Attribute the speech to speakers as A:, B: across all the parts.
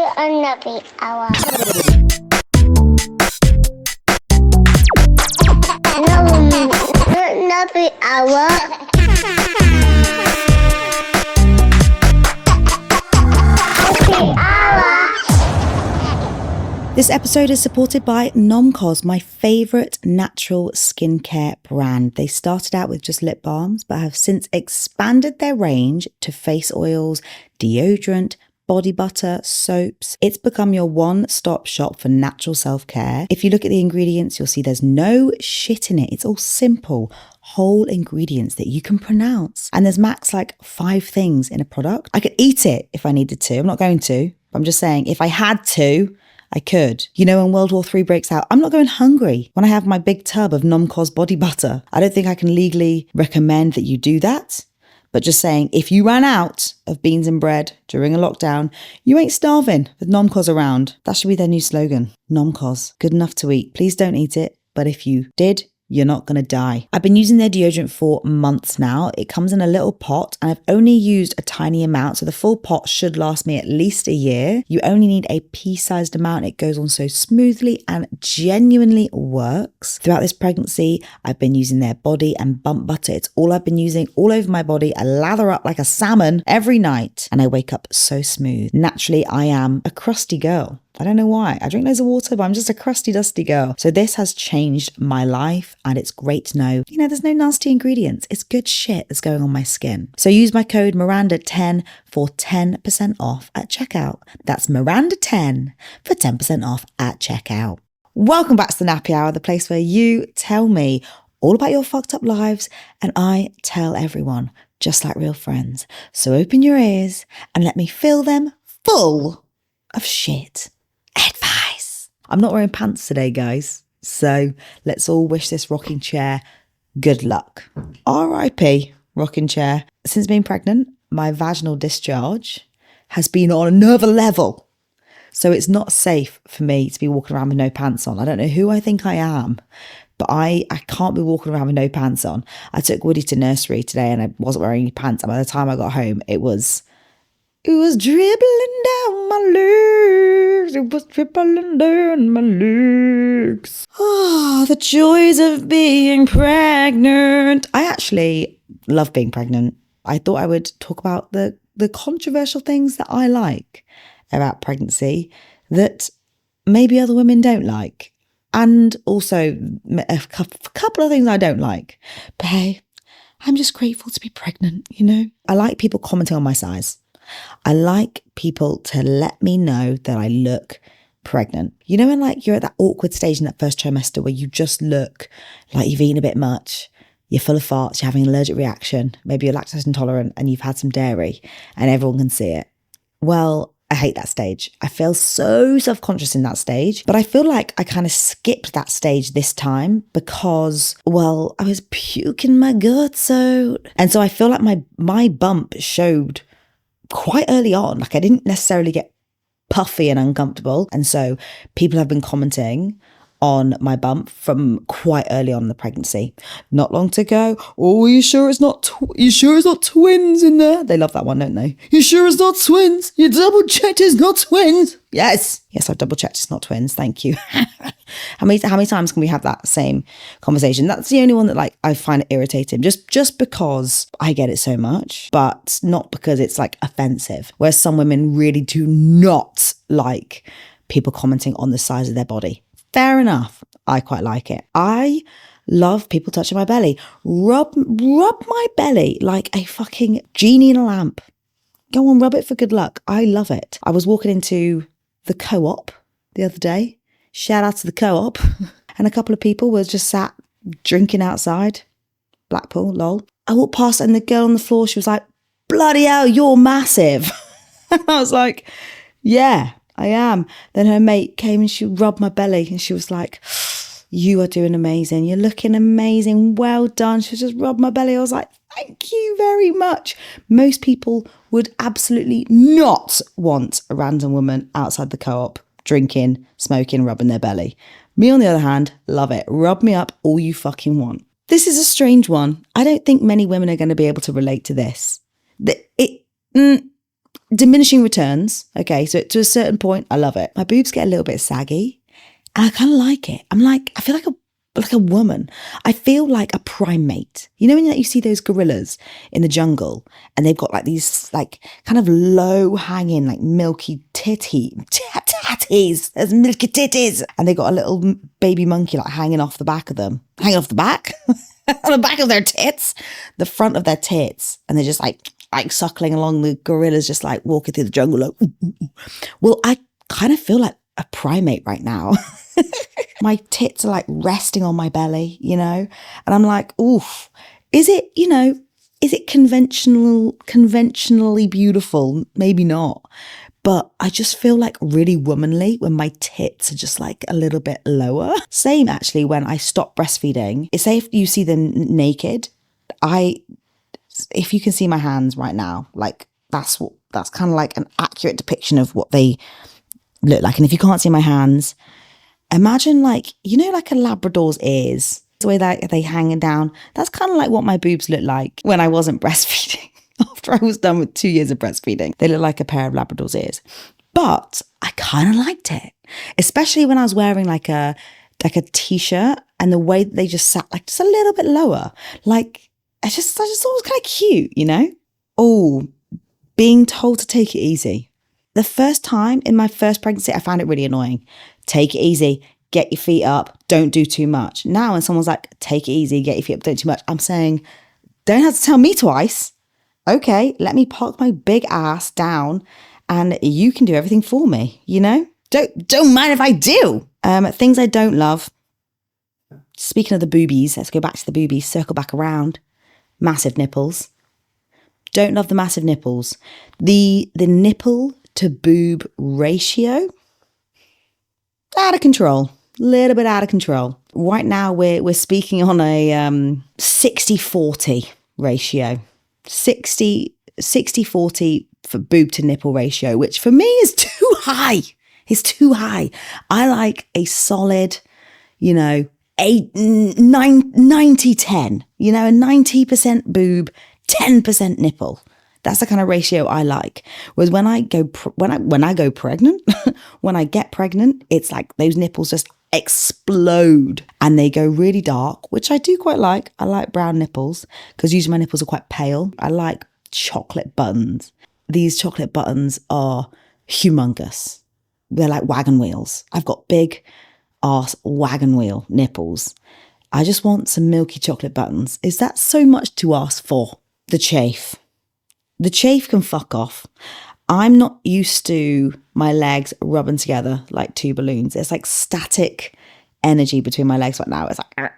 A: a nappy hour. Nappy hour. Nappy hour.
B: This episode is supported by Nomcos, my favourite natural skincare brand. They started out with just lip balms, but have since expanded their range to face oils, deodorant, body butter, soaps. It's become your one-stop shop for natural self-care. If you look at the ingredients, you'll see there's no shit in it. It's all simple, whole ingredients that you can pronounce. And there's max like 5 things in a product. I could eat it if I needed to. I'm not going to. But I'm just saying, if I had to, I could. You know, when World War III breaks out, I'm not going hungry when I have my big tub of Nomcos body butter. I don't think I can legally recommend that you do that. But just saying, if you ran out of beans and bread during a lockdown, you ain't starving with Nomcos around. That should be their new slogan. Nomcos, good enough to eat. Please don't eat it. But if you did, you're not going to die. I've been using their deodorant for months now. It comes in a little pot and I've only used a tiny amount. So the full pot should last me at least a year. You only need a pea-sized amount. It goes on so smoothly and genuinely works. Throughout this pregnancy, I've been using their body and bump butter. It's all I've been using all over my body. I lather up like a salmon every night and I wake up so smooth. Naturally, I am a crusty girl. I don't know why. I drink loads of water, but I'm just a crusty, dusty girl. So this has changed my life and it's great to know, you know, there's no nasty ingredients. It's good shit that's going on my skin. So use my code Miranda10 for 10% off at checkout. That's Miranda10 for 10% off at checkout. Welcome back to the Nappy Hour, the place where you tell me all about your fucked up lives and I tell everyone, just like real friends. So open your ears and let me fill them full of shit. Advice. I'm not wearing pants today, guys. So let's all wish this rocking chair good luck. R.I.P. rocking chair. Since being pregnant, my vaginal discharge has been on another level. So it's not safe for me to be walking around with no pants on. I don't know who I think I am, but I can't be walking around with no pants on. I took Woody to nursery today and I wasn't wearing any pants. And by the time I got home, it was dribbling down my legs. It was dribbling down my legs. Oh, the joys of being pregnant. I actually love being pregnant. I thought I would talk about the controversial things that I like about pregnancy that maybe other women don't like. And also a couple of things I don't like. But hey, I'm just grateful to be pregnant, you know? I like people commenting on my size. I like people to let me know that I look pregnant. You know when like you're at that awkward stage in that first trimester where you just look like you've eaten a bit much, you're full of farts, you're having an allergic reaction, maybe you're lactose intolerant and you've had some dairy and everyone can see it. Well, I hate that stage. I feel so self-conscious in that stage, but I feel like I kind of skipped that stage this time because, well, I was puking my guts out. And so I feel like my bump showed quite early on. Like I didn't necessarily get puffy and uncomfortable. And so people have been commenting on my bump from quite early on in the pregnancy. Not long to go. Oh, you sure it's not twins in there? They love that one, don't they? You sure it's not twins? You double checked it's not twins? Yes, I've double checked it's not twins. Thank you. How many times can we have that same conversation? That's the only one that like I find it irritating. Just because I get it so much, but not because it's like offensive. Whereas some women really do not like people commenting on the size of their body. Fair enough. I quite like it. I love people touching my belly. Rub my belly like a fucking genie in a lamp. Go on, rub it for good luck. I love it. I was walking into the Co-op the other day. Shout out to the Co-op. And a couple of people were just sat drinking outside. Blackpool, lol. I walked past and the girl on the floor, she was like, bloody hell, you're massive. And I was like, yeah, I am. Then her mate came and she rubbed my belly and she was like, you are doing amazing. You're looking amazing. Well done. She just rubbed my belly. I was like, thank you very much. Most people would absolutely not want a random woman outside the Co-op drinking, smoking, rubbing their belly. Me, on the other hand, love it. Rub me up all you fucking want. This is a strange one. I don't think many women are going to be able to relate to this. diminishing returns. Okay, so to a certain point, I love it. My boobs get a little bit saggy and I kind of like it. I feel like a woman. I feel like a primate. You know when you see those gorillas in the jungle and they've got like these like kind of low hanging like milky titties. There's milky titties. And they got a little baby monkey like hanging off the back of them. Hanging off the back? On the back of their tits? The front of their tits. And they're just like suckling along, the gorillas just like walking through the jungle like, ooh, ooh, ooh. Well, I kind of feel like a primate right now. My tits are like resting on my belly, you know? And I'm like, oof, is it conventionally beautiful? Maybe not. But I just feel like really womanly when my tits are just like a little bit lower. Same actually when I stop breastfeeding. Say if you see them naked, if you can see my hands right now, like that's kind of like an accurate depiction of what they look like. And if you can't see my hands, imagine like, you know, like a Labrador's ears, the way that they hanging down. That's kind of like what my boobs look like when I wasn't breastfeeding. After I was done with 2 years of breastfeeding, they look like a pair of Labrador's ears. But I kind of liked it, especially when I was wearing like a t-shirt and the way they just sat like just a little bit lower. Like I just thought it was kind of cute, you know? Oh, being told to take it easy. The first time in my first pregnancy, I found it really annoying. Take it easy, get your feet up, don't do too much. Now when someone's like, take it easy, get your feet up, don't do too much, I'm saying, don't have to tell me twice. Okay, let me park my big ass down and you can do everything for me, you know? Don't mind if I do. Things I don't love. Speaking of the boobies, let's go back to the boobies, circle back around. Massive nipples. Don't love the massive nipples. The nipple to boob ratio, out of control. Little bit out of control. Right now we're speaking on a 60-40 ratio. 60-40 for boob to nipple ratio, which for me is too high. It's too high. I like a solid, 90-10, a 90% boob, 10% nipple. That's the kind of ratio I like. Whereas when I get pregnant, it's like those nipples just explode and they go really dark, which I do quite like. I like brown nipples because usually my nipples are quite pale. I like chocolate buttons. These chocolate buttons are humongous. They're like wagon wheels. I've got big arse wagon wheel nipples. I just want some milky chocolate buttons. Is that so much to ask for? The chafe. The chafe can fuck off. I'm not used to my legs rubbing together like two balloons. It's like static energy between my legs right now. It's like,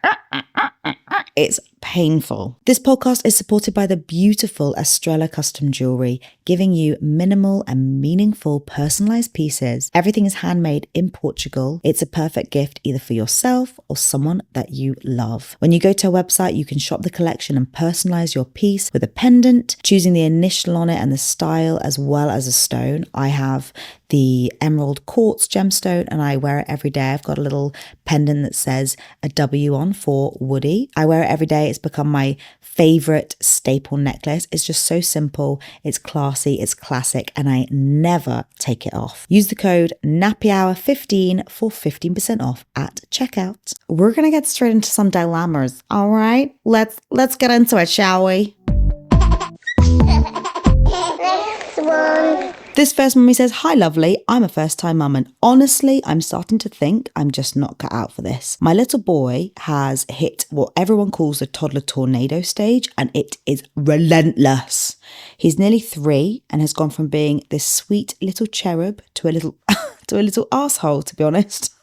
B: it's painful. This podcast is supported by the beautiful Estrella Custom Jewelry, giving you minimal and meaningful personalized pieces. Everything is handmade in Portugal. It's a perfect gift either for yourself or someone that you love. When you go to our website, you can shop the collection and personalize your piece with a pendant, choosing the initial on it and the style as well as a stone. I have the emerald quartz gemstone and I wear it every day. I've got a little pendant that says a W on for Woody. I wear it every day. It's become my favorite staple necklace. It's just so simple. It's classy. It's classic. And I never take it off. Use the code NappyHour15 for 15% off at checkout. We're going to get straight into some dilemmas. All right, let's get into it, shall we?
A: Next one.
B: This first mummy says, hi lovely, I'm a first time mum and honestly, I'm starting to think I'm just not cut out for this. My little boy has hit what everyone calls the toddler tornado stage and it is relentless. He's nearly 3 and has gone from being this sweet little cherub to a little asshole, to be honest.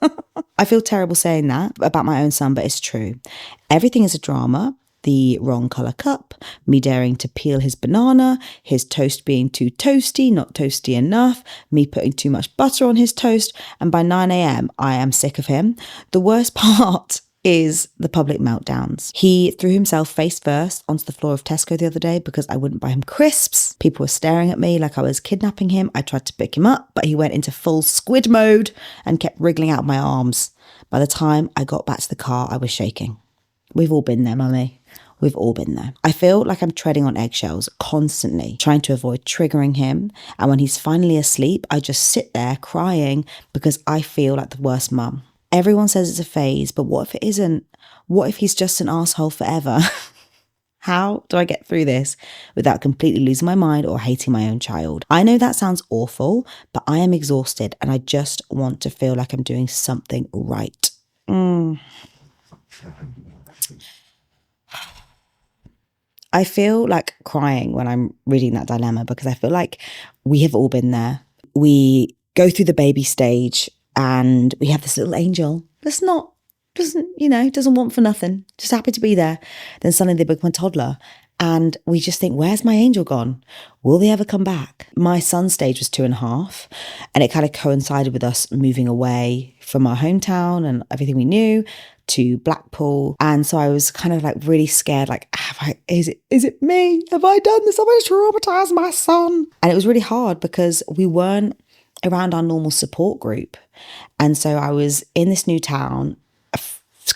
B: I feel terrible saying that about my own son, but it's true. Everything is a drama. The wrong colour cup, me daring to peel his banana, his toast being too toasty, not toasty enough, me putting too much butter on his toast, and by 9 a.m. I am sick of him. The worst part is the public meltdowns. He threw himself face first onto the floor of Tesco the other day because I wouldn't buy him crisps. People were staring at me like I was kidnapping him. I tried to pick him up, but he went into full squid mode and kept wriggling out of my arms. By the time I got back to the car, I was shaking. We've all been there, mummy. We've all been there. I feel like I'm treading on eggshells constantly, trying to avoid triggering him. And when he's finally asleep, I just sit there crying because I feel like the worst mum. Everyone says it's a phase, but what if it isn't? What if he's just an asshole forever? How do I get through this without completely losing my mind or hating my own child? I know that sounds awful, but I am exhausted and I just want to feel like I'm doing something right. I feel like crying when I'm reading that dilemma because I feel like we have all been there. We go through the baby stage and we have this little angel that's doesn't want for nothing, just happy to be there. Then suddenly they become a toddler and we just think, where's my angel gone? Will they ever come back? My son's stage was 2.5 and it kind of coincided with us moving away from our hometown and everything we knew to Blackpool. And so I was kind of like really scared, like, is it me? Have I done this? Have I traumatized my son? And it was really hard because we weren't around our normal support group. And so I was in this new town,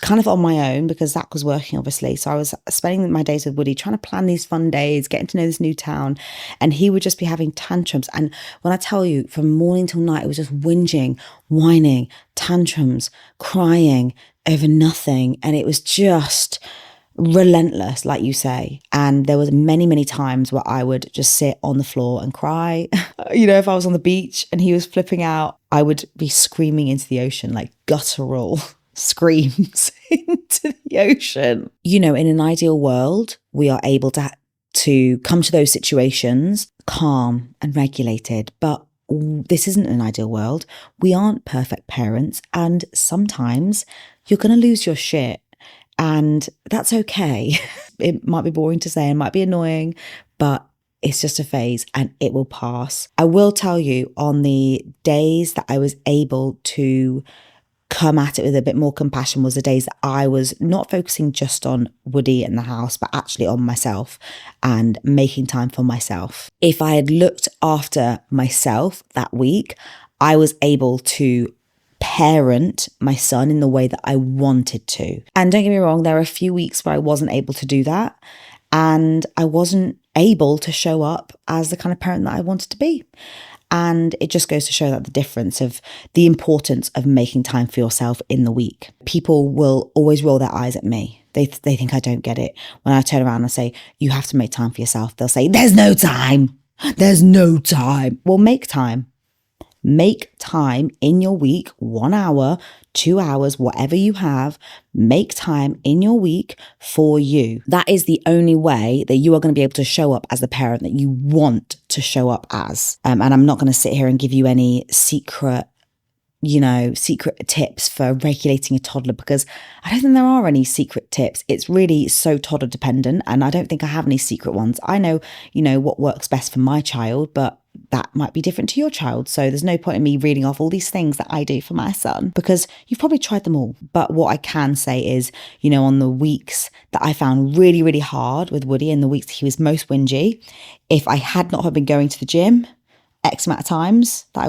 B: kind of on my own because Zach was working, obviously. So I was spending my days with Woody, trying to plan these fun days, getting to know this new town. And he would just be having tantrums. And when I tell you, from morning till night, it was just whinging, whining, tantrums, crying over nothing. And it was just relentless, like you say. And there was many times where I would just sit on the floor and cry. If I was on the beach and he was flipping out, I would be screaming into the ocean, like guttural screams into the ocean. In an ideal world, we are able to come to those situations calm and regulated. But this isn't an ideal world. We aren't perfect parents. And sometimes you're going to lose your shit. And that's okay. It might be boring to say and might be annoying, but it's just a phase and it will pass. I will tell you, on the days that I was able to come at it with a bit more compassion was the days that I was not focusing just on Woody and the house, but actually on myself and making time for myself. If I had looked after myself that week, I was able to parent my son in the way that I wanted to. And don't get me wrong, there are a few weeks where I wasn't able to do that. And I wasn't able to show up as the kind of parent that I wanted to be. And it just goes to show that the importance of making time for yourself in the week. People will always roll their eyes at me. They think I don't get it. When I turn around and say, you have to make time for yourself, they'll say, there's no time. There's no time. Well, make time. Make time in your week, 1 hour, 2 hours, whatever you have, make time in your week for you. That is the only way that you are going to be able to show up as the parent that you want to show up as. And I'm not going to sit here and give you any secret tips for regulating a toddler because I don't think there are any secret tips. It's really so toddler dependent. And I don't think I have any secret ones. I know, what works best for my child, but that might be different to your child. So there's no point in me reading off all these things that I do for my son because you've probably tried them all. But what I can say is, on the weeks that I found really, really hard with Woody and the weeks that he was most whingy, if I had not have been going to the gym X amount of times that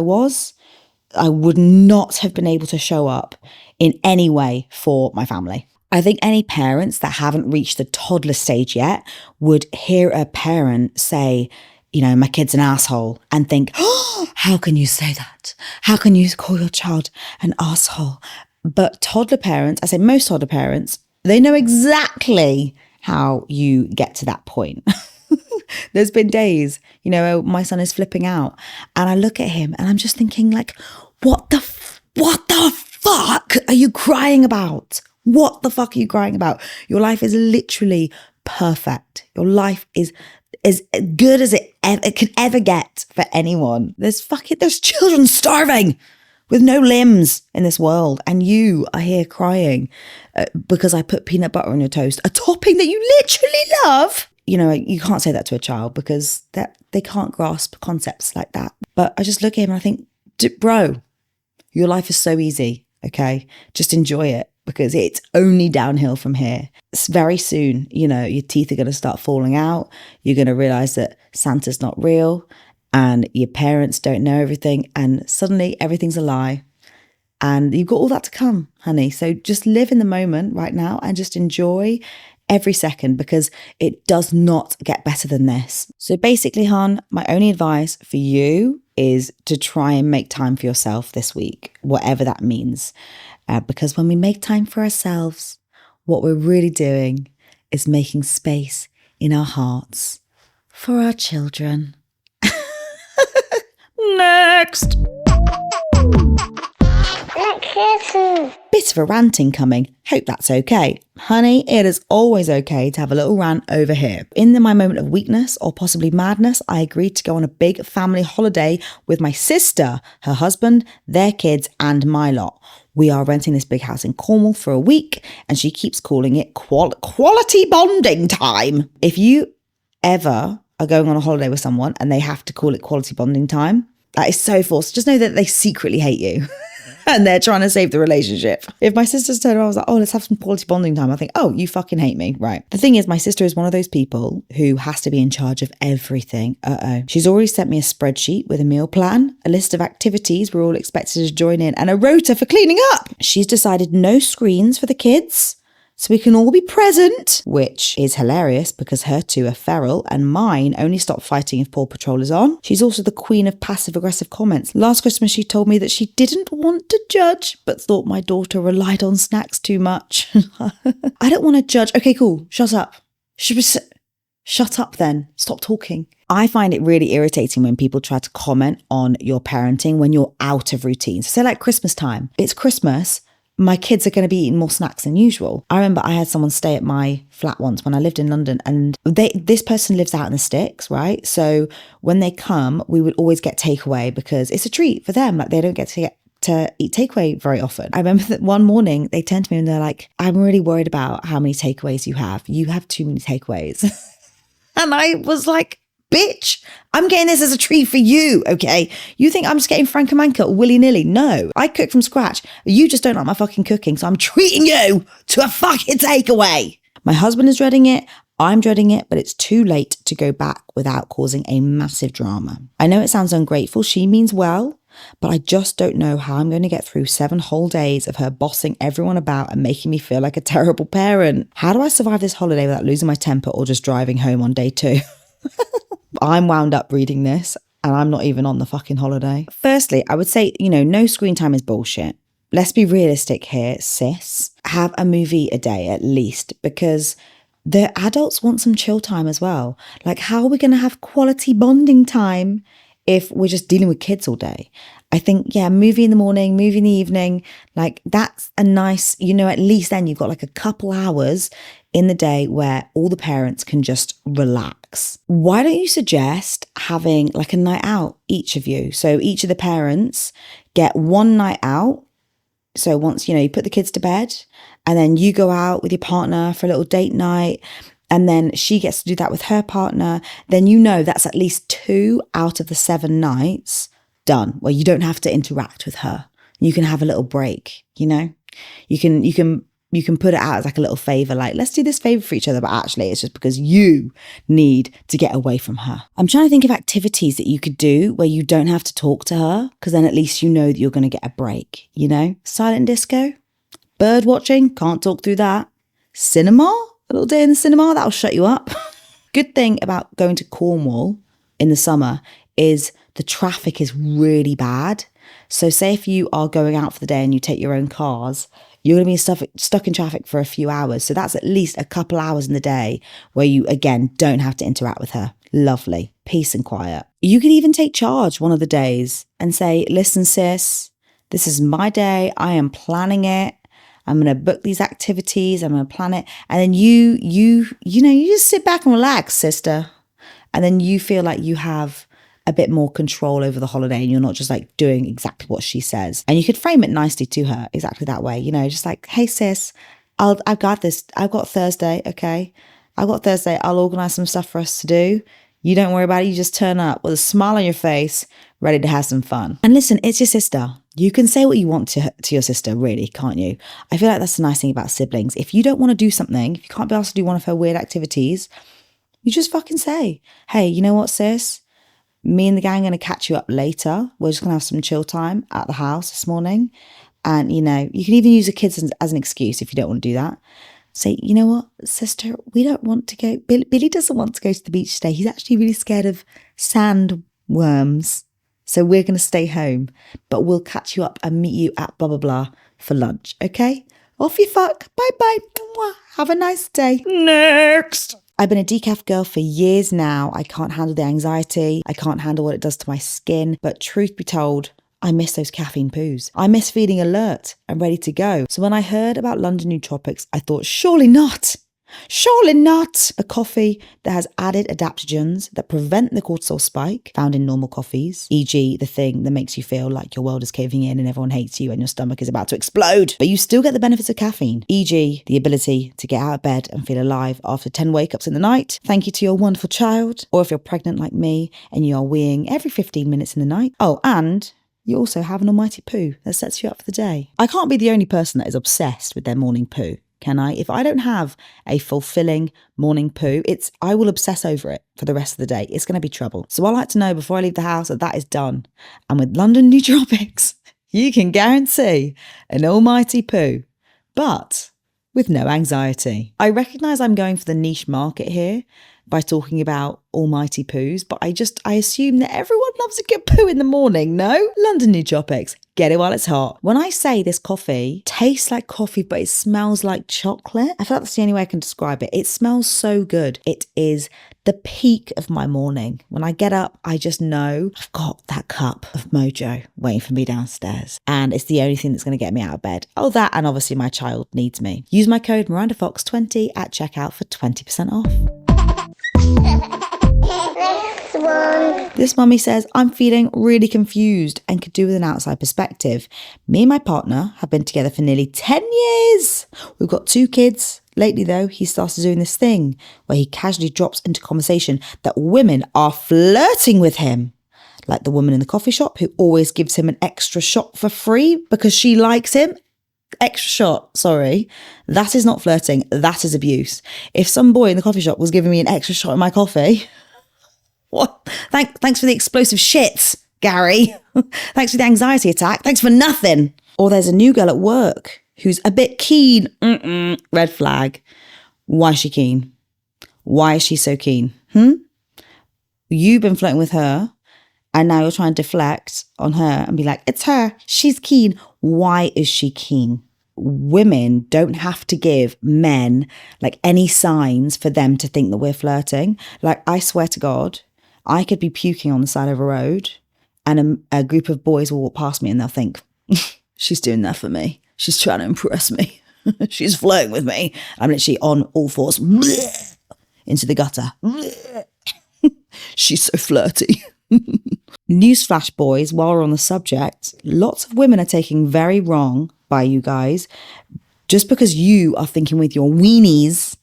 B: I would not have been able to show up in any way for my family. I think any parents that haven't reached the toddler stage yet would hear a parent say, my kid's an asshole and think, oh, how can you say that? How can you call your child an asshole? But toddler parents, I say most toddler parents, they know exactly how you get to that point. There's been days, my son is flipping out and I look at him and I'm just thinking like, what the fuck are you crying about? What the fuck are you crying about? Your life is literally perfect. Your life is as good as it could ever get for anyone. There's children starving with no limbs in this world. And you are here crying because I put peanut butter on your toast, a topping that you literally love. You can't say that to a child because they can't grasp concepts like that. But I just look at him and I think, bro, your life is so easy, okay? Just enjoy it because it's only downhill from here. It's very soon, your teeth are going to start falling out. You're going to realize that Santa's not real and your parents don't know everything and suddenly everything's a lie. And you've got all that to come, honey. So just live in the moment right now and just enjoy every second because it does not get better than this. So basically, hon, my only advice for you is to try and make time for yourself this week, whatever that means. Because when we make time for ourselves, what we're really doing is making space in our hearts for our children. Next! Bit of a ranting coming. Hope that's okay. Honey, it is always okay to have a little rant over here. In my moment of weakness or possibly madness, I agreed to go on a big family holiday with my sister, her husband, their kids, and my lot. We are renting this big house in Cornwall for a week, and she keeps calling it quality bonding time. If you ever are going on a holiday with someone and they have to call it quality bonding time, that is so forced. Just know that they secretly hate you. And they're trying to save the relationship. If my sister's turned around, I was like, oh, let's have some quality bonding time. I think, oh, you fucking hate me. Right. The thing is, my sister is one of those people who has to be in charge of everything. She's already sent me a spreadsheet with a meal plan, a list of activities we're all expected to join in, and a rota for cleaning up. She's decided no screens for the kids, so we can all be present, which is hilarious because her two are feral and mine only stop fighting if Paw Patrol is on. She's also the queen of passive-aggressive comments. Last Christmas, she told me that she didn't want to judge, but thought my daughter relied on snacks too much. I don't want to judge. Okay, cool. Shut up. Shut up then. Stop talking. I find it really irritating when people try to comment on your parenting when you're out of routine. So say like Christmas time. It's Christmas. My kids are going to be eating more snacks than usual. I remember I had someone stay at my flat once when I lived in London, and this person lives out in the sticks, right? So when they come, we would always get takeaway because it's a treat for them. Like they don't get to eat takeaway very often. I remember that one morning they turned to me and they're like, I'm really worried about how many takeaways you have. You have too many takeaways. And I was like, bitch, I'm getting this as a treat for you, okay? You think I'm just getting Francomanca willy-nilly? No, I cook from scratch. You just don't like my fucking cooking, so I'm treating you to a fucking takeaway. My husband is dreading it. I'm dreading it, but it's too late to go back without causing a massive drama. I know it sounds ungrateful. She means well, but I just don't know how I'm going to get through 7 whole days of her bossing everyone about and making me feel like a terrible parent. How do I survive this holiday without losing my temper or just driving home on day 2? I'm wound up reading this and I'm not even on the fucking holiday. Firstly, I would say, no screen time is bullshit. Let's be realistic here, sis. Have a movie a day at least, because the adults want some chill time as well. Like, how are we going to have quality bonding time if we're just dealing with kids all day? I think, movie in the morning, movie in the evening, like that's a nice, at least then you've got like a couple hours in the day where all the parents can just relax. Why don't you suggest having like a night out, each of you? So each of the parents get one night out. So once, you put the kids to bed and then you go out with your partner for a little date night, and then she gets to do that with her partner, then that's at least 2 out of the 7 nights done where you don't have to interact with her. You can have a little break, You can put it out as like a little favor, like let's do this favor for each other, but actually it's just because you need to get away from her. I'm trying to think of activities that you could do where you don't have to talk to her, because then at least you know that you're going to get a break, Silent disco, bird watching, can't talk through that. Cinema, a little day in the cinema, that'll shut you up. Good thing about going to Cornwall in the summer is the traffic is really bad. So say if you are going out for the day and you take your own cars, you're going to be stuck in traffic for a few hours. So that's at least a couple hours in the day where you, again, don't have to interact with her. Lovely. Peace and quiet. You could even take charge one of the days and say, listen, sis, this is my day. I am planning it. I'm going to book these activities. I'm going to plan it. And then you just sit back and relax, sister. And then you feel like you have a bit more control over the holiday and you're not just like doing exactly what she says. And you could frame it nicely to her exactly that way, just like, hey sis, I've got this. I've got Thursday. Okay. I've got Thursday. I'll organize some stuff for us to do. You don't worry about it. You just turn up with a smile on your face, ready to have some fun. And listen, it's your sister. You can say what you want to your sister, really, can't you? I feel like that's the nice thing about siblings. If you don't want to do something, if you can't be asked to do one of her weird activities, you just fucking say, hey, you know what, sis? Me and the gang are going to catch you up later. We're just going to have some chill time at the house this morning. And, you can even use the kids as an excuse if you don't want to do that. Say, you know what, sister, we don't want to go. Billy doesn't want to go to the beach today. He's actually really scared of sandworms. So we're going to stay home, but we'll catch you up and meet you at blah, blah, blah for lunch. Okay? Off you fuck. Bye-bye. Mwah. Have a nice day. Next. I've been a decaf girl for years now. I can't handle the anxiety. I can't handle what it does to my skin. But truth be told, I miss those caffeine poos. I miss feeling alert and ready to go. So when I heard about London Nootropics, I thought, surely not. Surely not. A coffee that has added adaptogens that prevent the cortisol spike found in normal coffees, e.g. the thing that makes you feel like your world is caving in and everyone hates you and your stomach is about to explode. But you still get the benefits of caffeine, e.g. the ability to get out of bed and feel alive after 10 wake-ups in the night. Thank you to your wonderful child. Or if you're pregnant like me and you are weeing every 15 minutes in the night. Oh, and you also have an almighty poo that sets you up for the day. I can't be the only person that is obsessed with their morning poo. Can I? If I don't have a fulfilling morning poo, I will obsess over it for the rest of the day. It's going to be trouble. So I like to know before I leave the house that is done. And with London Nootropics, you can guarantee an almighty poo, but with no anxiety. I recognise I'm going for the niche market here by talking about almighty poos, but I assume that everyone loves a good poo in the morning, no? London Nootropics, get it while it's hot. When I say this coffee tastes like coffee, but it smells like chocolate, I feel like that's the only way I can describe it. It smells so good. It is the peak of my morning. When I get up, I just know I've got that cup of mojo waiting for me downstairs. And it's the only thing that's going to get me out of bed. Oh, that, and obviously my child needs me. Use my code MirandaFox20 at checkout for 20% off.
A: Next one.
B: This mummy says, I'm feeling really confused and could do with an outside perspective. Me and my partner have been together for nearly 10 years. We've got 2 kids. Lately, though, he started doing this thing where he casually drops into conversation that women are flirting with him. Like the woman in the coffee shop who always gives him an extra shot for free because she likes him. Extra shot, sorry. That is not flirting. That is abuse. If some boy in the coffee shop was giving me an extra shot in my coffee, what? Thanks for the explosive shits, Gary. Thanks for the anxiety attack. Thanks for nothing. Or there's a new girl at work who's a bit keen. Red flag. Why is she keen? Why is she so keen? You've been flirting with her and now you're trying to deflect on her and be like, it's her. She's keen. Why is she keen? Women don't have to give men like any signs for them to think that we're flirting. Like, I swear to God, I could be puking on the side of a road and a group of boys will walk past me and they'll think, she's doing that for me. She's trying to impress me. She's flirting with me. I'm literally on all fours into the gutter. She's so flirty. Newsflash, boys, while we're on the subject, lots of women are taking very wrong by you guys. Just because you are thinking with your weenies,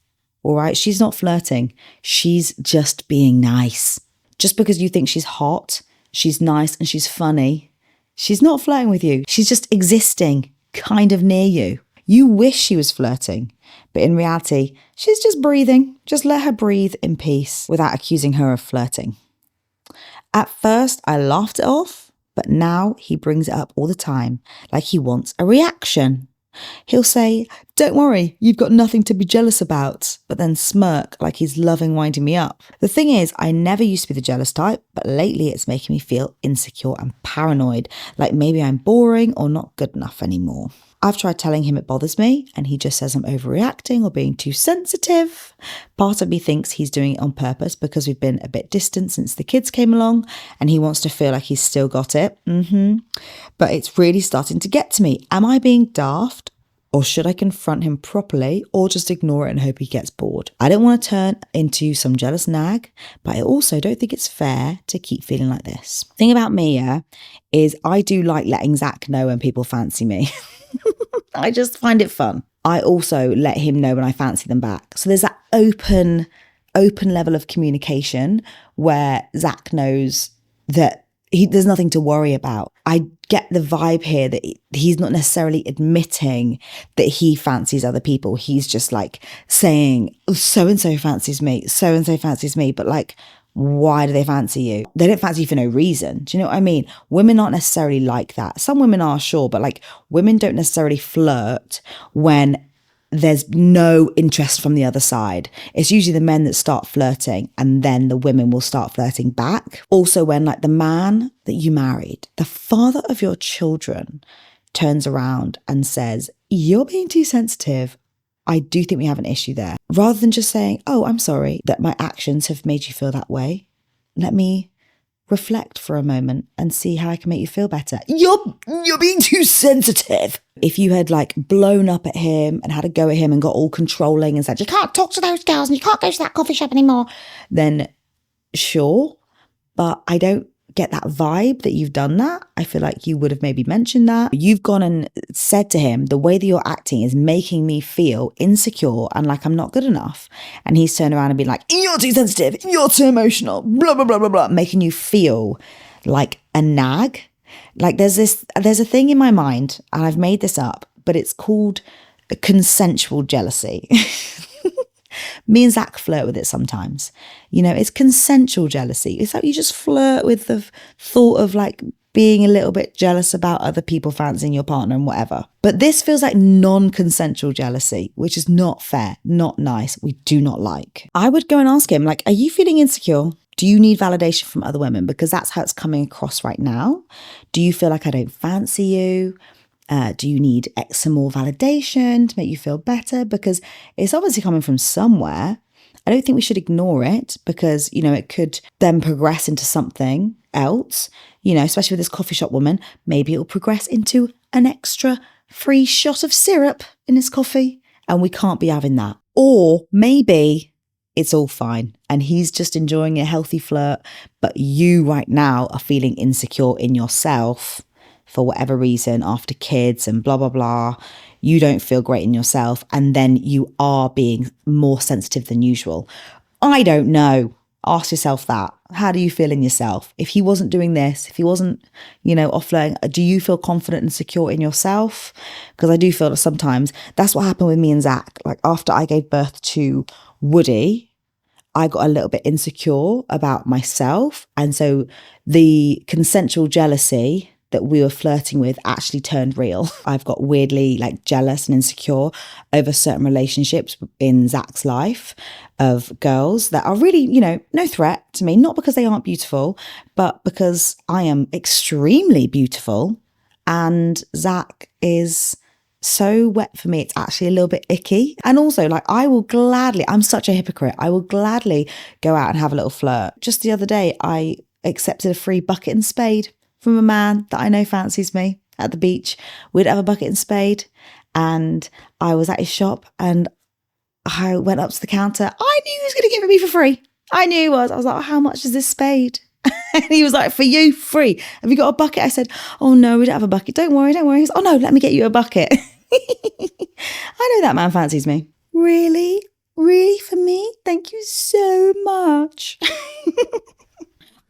B: all right, she's not flirting. She's just being nice. Just because you think she's hot, she's nice and she's funny, she's not flirting with you. She's just existing kind of near you. You wish she was flirting, but in reality, she's just breathing. Just let her breathe in peace without accusing her of flirting. At first, I laughed it off, but now he brings it up all the time, like he wants a reaction. He'll say, don't worry, you've got nothing to be jealous about, but then smirk like he's loving winding me up. The thing is, I never used to be the jealous type, but lately it's making me feel insecure and paranoid, like maybe I'm boring or not good enough anymore. I've tried telling him it bothers me and he just says I'm overreacting or being too sensitive. Part of me thinks he's doing it on purpose because we've been a bit distant since the kids came along and he wants to feel like he's still got it. But it's really starting to get to me. Am I being daft? Or should I confront him properly or just ignore it and hope he gets bored? I don't want to turn into some jealous nag, but I also don't think it's fair to keep feeling like this. The thing about me, is I do like letting Zach know when people fancy me. I just find it fun. I also let him know when I fancy them back. So there's that open level of communication where Zach knows that there's nothing to worry about. I get the vibe here that he's not necessarily admitting that he fancies other people. He's just like saying, oh, so-and-so fancies me, so-and-so fancies me. But like, why do they fancy you? They don't fancy you for no reason. Do you know what I mean? Women aren't necessarily like that. Some women are, sure, but like women don't necessarily flirt when there's no interest from the other side. It's usually the men that start flirting and then the women will start flirting back. Also, when like the man that you married, the father of your children, turns around and says, "You're being too sensitive," I do think we have an issue there. Rather than just saying, "Oh, I'm sorry that my actions have made you feel that way. Let me reflect for a moment and see how I can make you feel better. You're being too sensitive." If you had like blown up at him and had a go at him and got all controlling and said, "You can't talk to those girls and you can't go to that coffee shop anymore," then sure. But I don't get that vibe that you've done that. I feel like you would have maybe mentioned that. You've gone and said to him, "The way that you're acting is making me feel insecure and like I'm not good enough." And he's turned around and been like, "You're too sensitive, you're too emotional, blah, blah, blah, blah, blah," making you feel like a nag. Like there's a thing in my mind, and I've made this up, but it's called consensual jealousy. Me and Zach flirt with it sometimes. You know, it's consensual jealousy. It's like you just flirt with the thought of like being a little bit jealous about other people fancying your partner and whatever. But this feels like non-consensual jealousy, which is not fair, not nice. We do not like. I would go and ask him, like, "Are you feeling insecure? Do you need validation from other women? Because that's how it's coming across right now. Do you feel like I don't fancy you? Do you need some more validation to make you feel better?" Because it's obviously coming from somewhere. I don't think we should ignore it because, you know, it could then progress into something else, you know, especially with this coffee shop woman. Maybe it'll progress into an extra free shot of syrup in his coffee, and we can't be having that. Or maybe it's all fine and he's just enjoying a healthy flirt, but you right now are feeling insecure in yourself for whatever reason, after kids and blah, blah, blah. You don't feel great in yourself, and then you are being more sensitive than usual. I don't know. Ask yourself that. How do you feel in yourself? If he wasn't doing this, if he wasn't, you know, offloading, do you feel confident and secure in yourself? Because I do feel that sometimes that's what happened with me and Zach. Like after I gave birth to Woody, I got a little bit insecure about myself. And so the consensual jealousy that we were flirting with actually turned real. I've got weirdly like jealous and insecure over certain relationships in Zach's life of girls that are really, you know, no threat to me, not because they aren't beautiful, but because I am extremely beautiful and Zach is so wet for me, it's actually a little bit icky. And also, like, I'm such a hypocrite. I will gladly go out and have a little flirt. Just the other day, I accepted a free bucket and spade from a man that I know fancies me at the beach. We'd have a bucket and spade, and I was at his shop and I went up to the counter. I knew he was going to give it me for free. I knew he was. I was like, "Oh, how much is this spade?" And he was like, "For you, free. Have you got a bucket?" I said, "Oh no, we don't have a bucket. Don't worry, don't worry." He said, "Oh no, let me get you a bucket." I know that man fancies me. Really? Really for me? Thank you so much.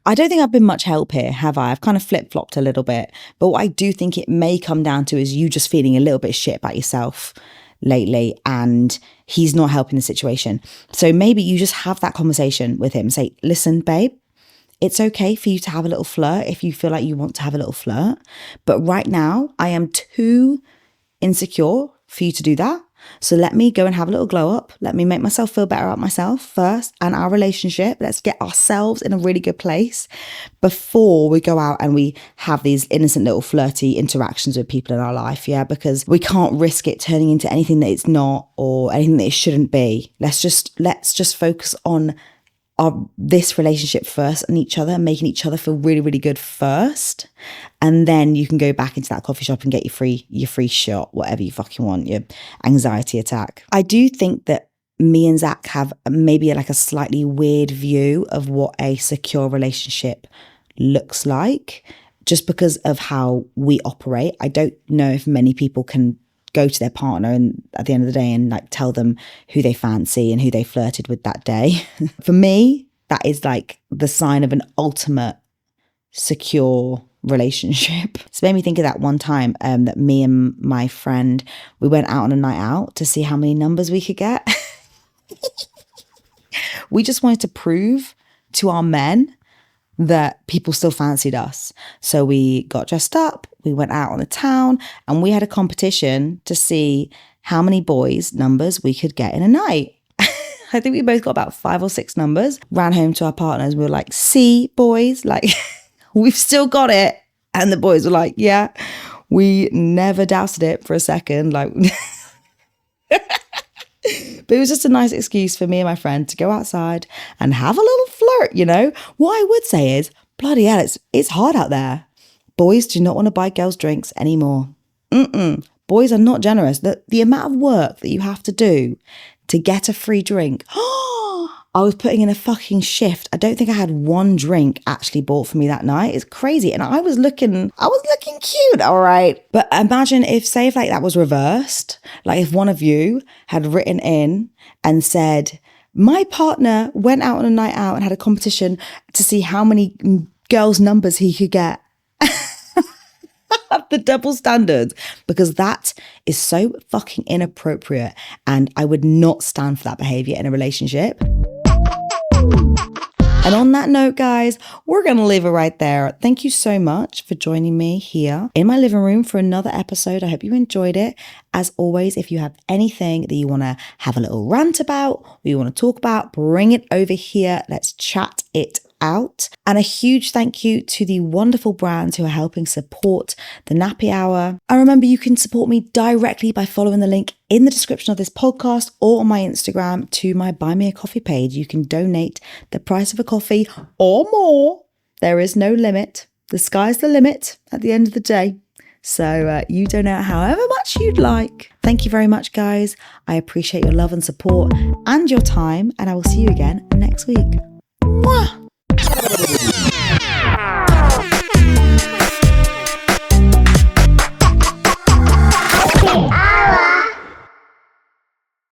B: I don't think I've been much help here, have I? I've kind of flip-flopped a little bit. But what I do think it may come down to is you just feeling a little bit shit about yourself lately and he's not helping the situation. So maybe you just have that conversation with him. Say, "Listen, babe, it's okay for you to have a little flirt if you feel like you want to have a little flirt. But right now, I am too insecure for you to do that. So let me go and have a little glow up. Let me make myself feel better about myself first and our relationship. Let's get ourselves in a really good place before we go out and we have these innocent little flirty interactions with people in our life." Yeah, because we can't risk it turning into anything that it's not or anything that it shouldn't be. Let's just focus on this relationship first and each other, making each other feel really, really good first. And then you can go back into that coffee shop and get your free shot, whatever you fucking want, your anxiety attack. I do think that me and Zach have maybe like a slightly weird view of what a secure relationship looks like, just because of how we operate. I don't know if many people can go to their partner and at the end of the day and like tell them who they fancy and who they flirted with that day. For me, that is like the sign of an ultimate secure relationship. It's made me think of that one time that me and my friend, we went out on a night out to see how many numbers we could get. We just wanted to prove to our men that people still fancied us. So we got dressed up, we went out on the town, and we had a competition to see how many boys' numbers we could get in a night. I think we both got about 5 or 6 numbers, ran home to our partners. We were like, see, boys, like, we've still got it. And the boys were like, yeah, we never doubted it for a second. Like, but it was just a nice excuse for me and my friend to go outside and have a little flirt, you know? What I would say is, bloody hell, it's hard out there. Boys do not want to buy girls drinks anymore. Boys are not generous. The amount of work that you have to do to get a free drink. I was putting in a fucking shift. I don't think I had one drink actually bought for me that night. It's crazy. And I was looking cute, all right. But imagine if like that was reversed. Like if one of you had written in and said, my partner went out on a night out and had a competition to see how many girls' numbers he could get. The double standards, because that is so fucking inappropriate. And I would not stand for that behavior in a relationship. And on that note, guys, we're going to leave it right there. Thank you so much for joining me here in my living room for another episode. I hope you enjoyed it. As always, if you have anything that you want to have a little rant about, or you want to talk about, bring it over here. Let's chat it out. And a huge thank you to the wonderful brands who are helping support the Nappy Hour. And remember, you can support me directly by following the link in the description of this podcast or on my Instagram to my Buy Me a Coffee page. You can donate the price of a coffee or more. There is no limit. The sky's the limit at the end of the day. So you donate however much you'd like. Thank you very much, guys. I appreciate your love and support and your time. And I will see you again next week. Mwah!